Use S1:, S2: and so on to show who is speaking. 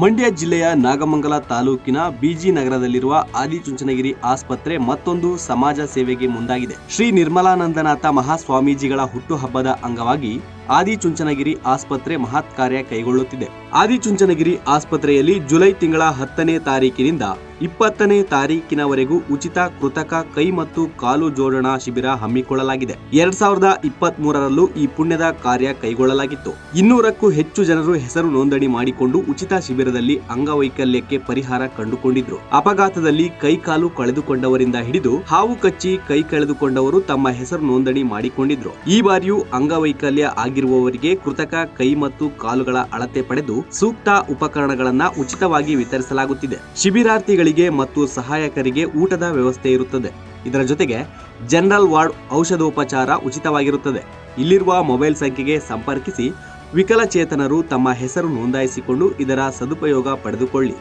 S1: ಮಂಡ್ಯ ಜಿಲ್ಲೆಯ ನಾಗಮಂಗಲ ತಾಲೂಕಿನ ಬಿಜಿ ನಗರದಲ್ಲಿರುವ ಆದಿಚುಂಚನಗಿರಿ ಆಸ್ಪತ್ರೆ ಮತ್ತೊಂದು ಸಮಾಜ ಸೇವೆಗೆ ಮುಂದಾಗಿದೆ. ಶ್ರೀ ನಿರ್ಮಲಾನಂದನಾಥ ಮಹಾಸ್ವಾಮೀಜಿಗಳ ಹುಟ್ಟುಹಬ್ಬದ ಅಂಗವಾಗಿ ಆದಿಚುಂಚನಗಿರಿ ಆಸ್ಪತ್ರೆ ಮಹತ್ ಕಾರ್ಯ ಕೈಗೊಳ್ಳುತ್ತಿದೆ. ಆದಿಚುಂಚನಗಿರಿ ಆಸ್ಪತ್ರೆಯಲ್ಲಿ ಜುಲೈ ತಿಂಗಳ 10ನೇ ತಾರೀಕಿನಿಂದ 20ನೇ ತಾರೀಕಿನವರೆಗೂ ಉಚಿತ ಕೃತಕ ಕೈ ಮತ್ತು ಕಾಲು ಜೋಡಣಾ ಶಿಬಿರ ಹಮ್ಮಿಕೊಳ್ಳಲಾಗಿದೆ. 2023ರಲ್ಲೂ ಈ ಪುಣ್ಯದ ಕಾರ್ಯ ಕೈಗೊಳ್ಳಲಾಗಿತ್ತು. 200ಕ್ಕೂ ಹೆಚ್ಚು ಜನರು ಹೆಸರು ನೋಂದಣಿ ಮಾಡಿಕೊಂಡು ಉಚಿತ ಶಿಬಿರದಲ್ಲಿ ಅಂಗವೈಕಲ್ಯಕ್ಕೆ ಪರಿಹಾರ ಕಂಡುಕೊಂಡಿದ್ರು. ಅಪಘಾತದಲ್ಲಿ ಕೈ ಕಾಲು ಕಳೆದುಕೊಂಡವರಿಂದ ಹಿಡಿದು ಹಾವು ಕಚ್ಚಿ ಕೈ ಕಳೆದುಕೊಂಡವರು ತಮ್ಮ ಹೆಸರು ನೋಂದಣಿ ಮಾಡಿಕೊಂಡಿದ್ರು. ಈ ಬಾರಿಯೂ ಅಂಗವೈಕಲ್ಯ ಆಗಿರುವವರಿಗೆ ಕೃತಕ ಕೈ ಮತ್ತು ಕಾಲುಗಳ ಅಳತೆ ಪಡೆದು ಸೂಕ್ತ ಉಪಕರಣಗಳನ್ನ ಉಚಿತವಾಗಿ ವಿತರಿಸಲಾಗುತ್ತಿದೆ. ಶಿಬಿರಾರ್ಥಿಗಳಿಗೆ ಮತ್ತು ಸಹಾಯಕರಿಗೆ ಊಟದ ವ್ಯವಸ್ಥೆ ಇರುತ್ತದೆ. ಇದರ ಜೊತೆಗೆ ಜನರಲ್ ವಾರ್ಡ್ ಔಷಧೋಪಚಾರ ಉಚಿತವಾಗಿರುತ್ತದೆ. ಇಲ್ಲಿರುವ ಮೊಬೈಲ್ ಸಂಖ್ಯೆಗೆ ಸಂಪರ್ಕಿಸಿ ವಿಕಲಚೇತನರು ತಮ್ಮ ಹೆಸರು ನೋಂದಾಯಿಸಿಕೊಂಡು ಇದರ ಸದುಪಯೋಗ ಪಡೆದುಕೊಳ್ಳಿ.